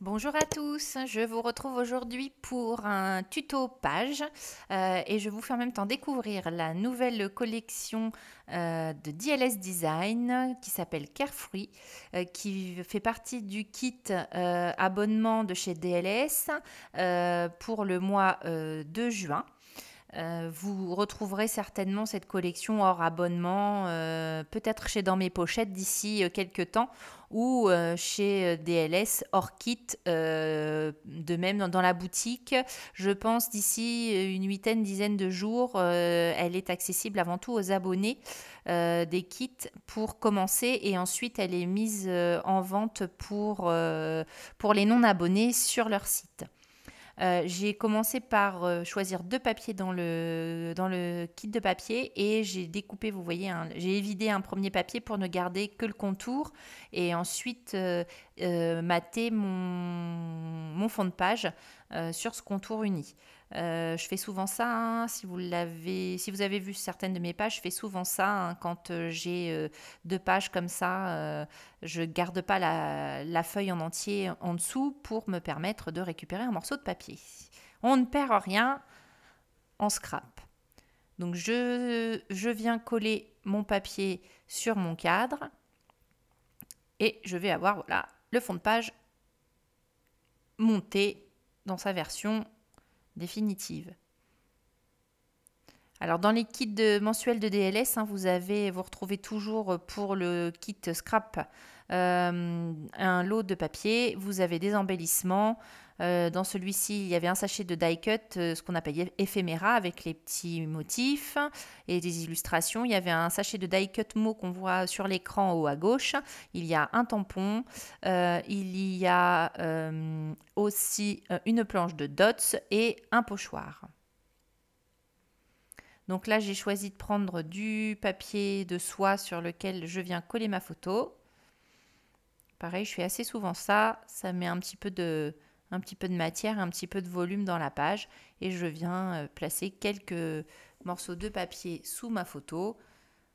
Bonjour à tous, je vous retrouve aujourd'hui pour un tuto page et je vous fais en même temps découvrir la nouvelle collection de DLS Design qui s'appelle Carefree, qui fait partie du kit abonnement de chez DLS pour le mois de juin. Vous retrouverez certainement cette collection hors abonnement, peut-être chez Dans mes pochettes d'ici quelques temps, ou chez DLS hors kit, de même dans la boutique. Je pense d'ici une huitaine, dizaine de jours, elle est accessible avant tout aux abonnés des kits pour commencer, et ensuite elle est mise en vente pour les non-abonnés sur leur site. J'ai commencé par choisir deux papiers dans le kit de papier et j'ai découpé, vous voyez, j'ai évidé un premier papier pour ne garder que le contour et ensuite mater mon fond de page sur ce contour uni. Je fais souvent ça, hein, si vous avez vu certaines de mes pages, je fais souvent ça, hein, quand j'ai deux pages comme ça, je garde pas la feuille en entier en dessous pour me permettre de récupérer un morceau de papier. On ne perd rien en scrap. Donc je viens coller mon papier sur mon cadre et je vais avoir, voilà, le fond de page monté dans sa version définitive. Alors dans les kits mensuels de DLS, hein, vous retrouvez toujours pour le kit scrap un lot de papier, vous avez des embellissements. Dans celui-ci, il y avait un sachet de die cut, ce qu'on appelle éphéméra, avec les petits motifs et des illustrations. Il y avait un sachet de die cut mot qu'on voit sur l'écran en haut à gauche. Il y a un tampon. Il y a aussi une planche de dots et un pochoir. Donc là, j'ai choisi de prendre du papier de soie sur lequel je viens coller ma photo. Pareil, je fais assez souvent ça. Ça met un petit peu de matière, un petit peu de volume dans la page. Et je viens placer quelques morceaux de papier sous ma photo.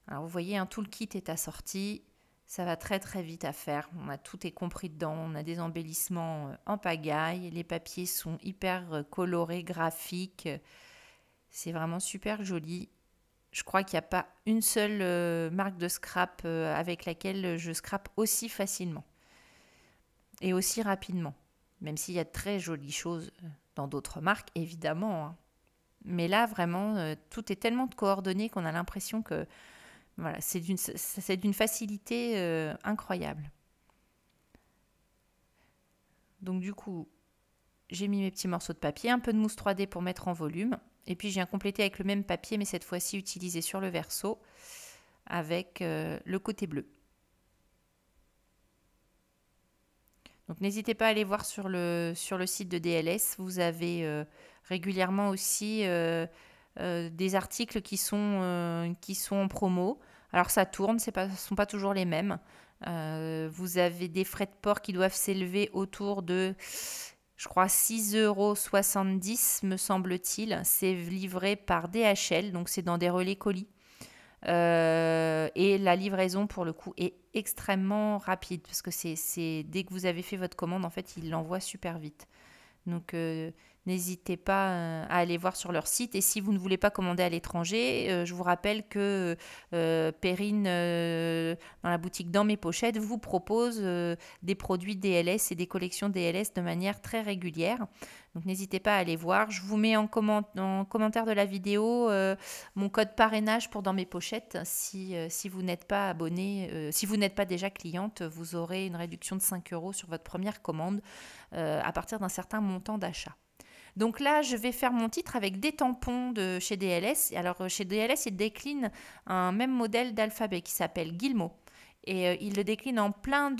Alors vous voyez, hein, tout le kit est assorti. Ça va très très vite à faire. Tout est compris dedans. On a des embellissements en pagaille. Les papiers sont hyper colorés, graphiques. C'est vraiment super joli. Je crois qu'il n'y a pas une seule marque de scrap avec laquelle je scrape aussi facilement et aussi rapidement. Même s'il y a de très jolies choses dans d'autres marques, évidemment, hein. Mais là, vraiment, tout est tellement coordonné qu'on a l'impression que voilà, c'est d'une facilité incroyable. Donc du coup, j'ai mis mes petits morceaux de papier, un peu de mousse 3D pour mettre en volume. Et puis je viens compléter avec le même papier, mais cette fois-ci utilisé sur le verso, avec le côté bleu. Donc n'hésitez pas à aller voir sur le site de DLS. Vous avez régulièrement aussi des articles qui sont en promo. Alors ça tourne, ce ne sont pas toujours les mêmes. Vous avez des frais de port qui doivent s'élever autour de, je crois, 6,70 € me semble-t-il. C'est livré par DHL, donc c'est dans des relais colis. Et la livraison, pour le coup, est extrêmement rapide parce que c'est dès que vous avez fait votre commande, en fait, ils l'envoient super vite. Donc, n'hésitez pas à aller voir sur leur site. Et si vous ne voulez pas commander à l'étranger, je vous rappelle que Perrine, dans la boutique Dans mes pochettes, vous propose des produits DLS et des collections DLS de manière très régulière. Donc, n'hésitez pas à aller voir. Je vous mets en commentaire de la vidéo mon code parrainage pour Dans mes pochettes. Si vous n'êtes pas abonné, si vous n'êtes pas déjà cliente, vous aurez une réduction de 5 € sur votre première commande à partir d'un certain montant d'achat. Donc là, je vais faire mon titre avec des tampons de chez DLS. Alors chez DLS, ils déclinent un même modèle d'alphabet qui s'appelle Guillemot. Et ils le déclinent en plein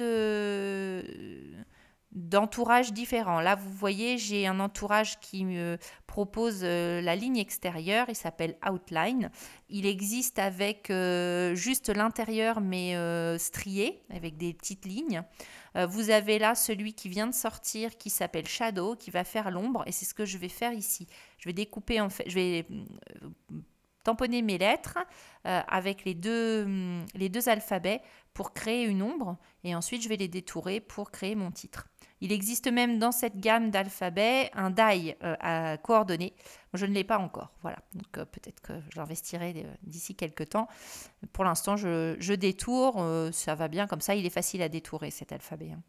d'entourages différents. Là, vous voyez, j'ai un entourage qui me propose la ligne extérieure. Il s'appelle Outline. Il existe avec juste l'intérieur, mais strié, avec des petites lignes. Vous avez là celui qui vient de sortir, qui s'appelle Shadow, qui va faire l'ombre. Et c'est ce que je vais faire ici. Je vais découper, en fait, je vais tamponner mes lettres avec les deux alphabets pour créer une ombre. Et ensuite, je vais les détourer pour créer mon titre. Il existe même dans cette gamme d'alphabet un die à coordonnées. Je ne l'ai pas encore. Voilà. Donc peut-être que j'investirai d'ici quelques temps. Pour l'instant, je détourne. Ça va bien comme ça. Il est facile à détourer cet alphabet. Hein.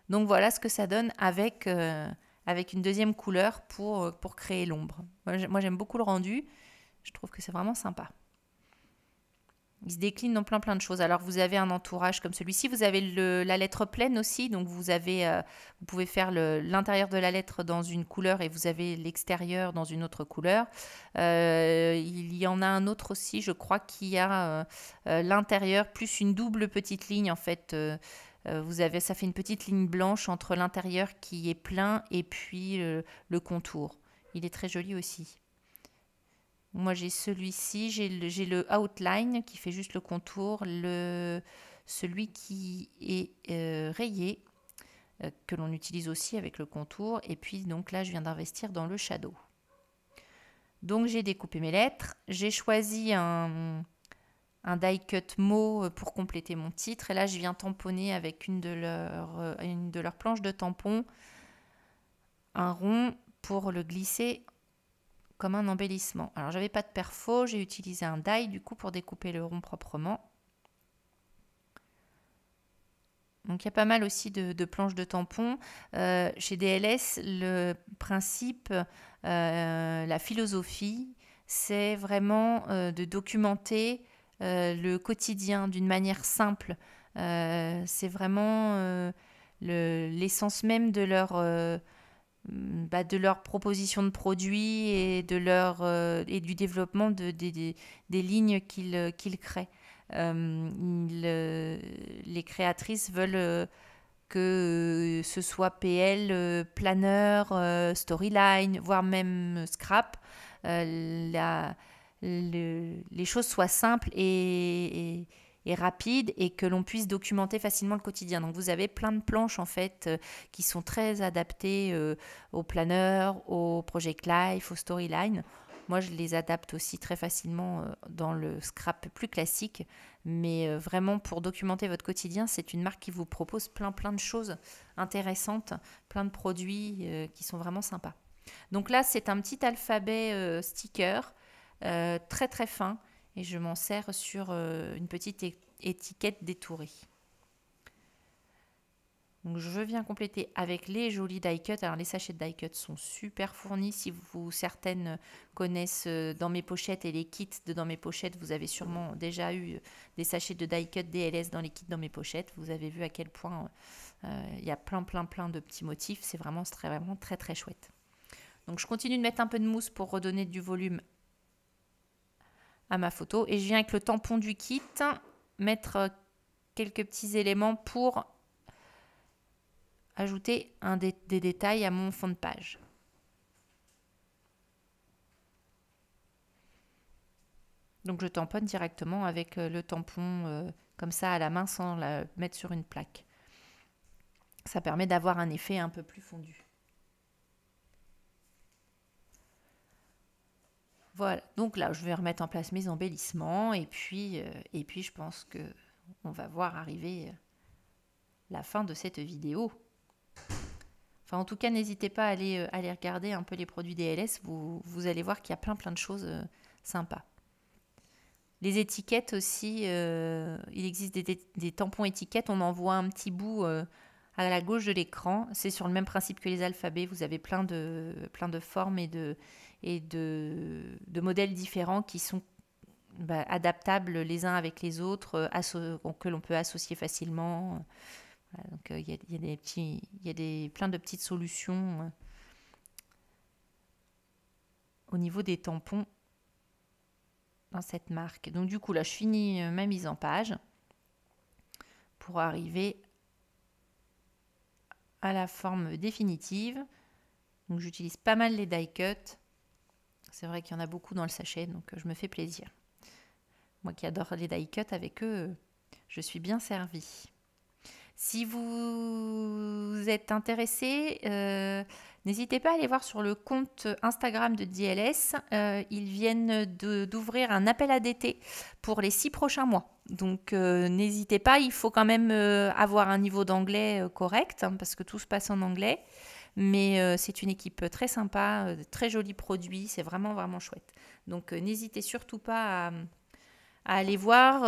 Donc voilà ce que ça donne avec une deuxième couleur pour créer l'ombre. Moi, j'aime beaucoup le rendu. Je trouve que c'est vraiment sympa. Il se décline dans plein de choses. Alors vous avez un entourage comme celui-ci, vous avez la lettre pleine aussi, donc vous pouvez faire l'intérieur de la lettre dans une couleur et vous avez l'extérieur dans une autre couleur. Il y en a un autre aussi, je crois, qui a l'intérieur plus une double petite ligne en fait. Ça fait une petite ligne blanche entre l'intérieur qui est plein et puis le contour. Il est très joli aussi. Moi, j'ai celui-ci, j'ai le outline qui fait juste le contour, celui qui est rayé, que l'on utilise aussi avec le contour. Et puis, donc là, je viens d'investir dans le shadow. Donc, j'ai découpé mes lettres. J'ai choisi un die cut mot pour compléter mon titre. Et là, je viens tamponner avec une de leurs planches de tampon un rond pour le glisser comme un embellissement. Alors, j'avais pas de perfo, j'ai utilisé un die du coup pour découper le rond proprement. Donc, il y a pas mal aussi de planches de tampons. Chez DLS, le principe, la philosophie, c'est vraiment de documenter le quotidien d'une manière simple. C'est vraiment l'essence même de leur proposition de produits et du développement des lignes qu'ils créent. Les créatrices veulent que ce soit PL, planeur, storyline, voire même scrap. Les choses soient simples et rapide et que l'on puisse documenter facilement le quotidien. Donc vous avez plein de planches en fait qui sont très adaptées au planeur, au project life, au storyline. Moi je les adapte aussi très facilement dans le scrap plus classique, mais vraiment pour documenter votre quotidien, c'est une marque qui vous propose plein de choses intéressantes, plein de produits qui sont vraiment sympas. Donc là c'est un petit alphabet sticker très fin. Et je m'en sers sur une petite étiquette détourée. Donc je viens compléter avec les jolis die cut. Alors les sachets de die cut sont super fournis. Si certaines connaissent dans mes pochettes et les kits de dans mes pochettes, vous avez sûrement déjà eu des sachets de die cut DLS dans les kits dans mes pochettes. Vous avez vu à quel point il y a plein de petits motifs. C'est vraiment très chouette. Donc je continue de mettre un peu de mousse pour redonner du volume à ma photo et je viens avec le tampon du kit mettre quelques petits éléments pour ajouter des détails à mon fond de page. Donc je tamponne directement avec le tampon comme ça à la main sans la mettre sur une plaque. Ça permet d'avoir un effet un peu plus fondu. Voilà, donc là je vais remettre en place mes embellissements et puis je pense que on va voir arriver la fin de cette vidéo. Enfin en tout cas n'hésitez pas à aller regarder un peu les produits DLS, vous allez voir qu'il y a plein de choses sympas. Les étiquettes aussi, il existe des tampons étiquettes, on en voit un petit bout à la gauche de l'écran. C'est sur le même principe que les alphabets, vous avez plein de formes et de modèles différents qui sont adaptables les uns avec les autres, que l'on peut associer facilement. Voilà, donc il y a plein de petites solutions au niveau des tampons dans cette marque. Donc du coup là je finis ma mise en page pour arriver à la forme définitive. Donc j'utilise pas mal les die cut. C'est vrai qu'il y en a beaucoup dans le sachet, donc je me fais plaisir. Moi qui adore les die cut, avec eux, je suis bien servie. Si vous êtes intéressé, N'hésitez pas à aller voir sur le compte Instagram de DLS. Ils viennent d'ouvrir un appel à d'été pour les 6 prochains mois. Donc n'hésitez pas, il faut quand même avoir un niveau d'anglais correct, hein, parce que tout se passe en anglais. Mais c'est une équipe très sympa, très jolis produits, c'est vraiment vraiment chouette. Donc n'hésitez surtout pas à aller voir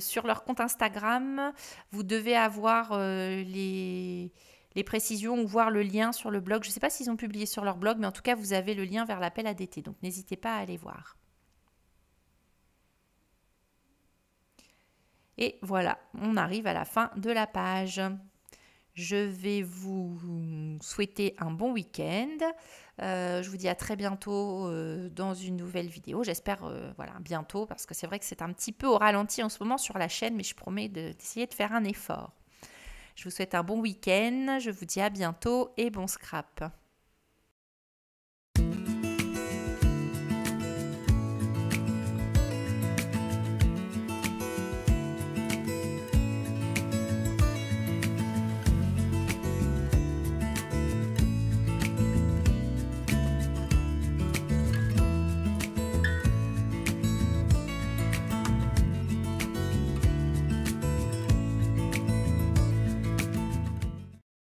sur leur compte Instagram. Vous devez avoir les précisions ou voir le lien sur le blog. Je ne sais pas s'ils ont publié sur leur blog, mais en tout cas, vous avez le lien vers l'appel à d'été. Donc, n'hésitez pas à aller voir. Et voilà, on arrive à la fin de la page. Je vais vous souhaiter un bon week-end. Je vous dis à très bientôt dans une nouvelle vidéo. J'espère voilà, bientôt, parce que c'est vrai que c'est un petit peu au ralenti en ce moment sur la chaîne, mais je promets d'essayer de faire un effort. Je vous souhaite un bon week-end. Je vous dis à bientôt et bon scrap.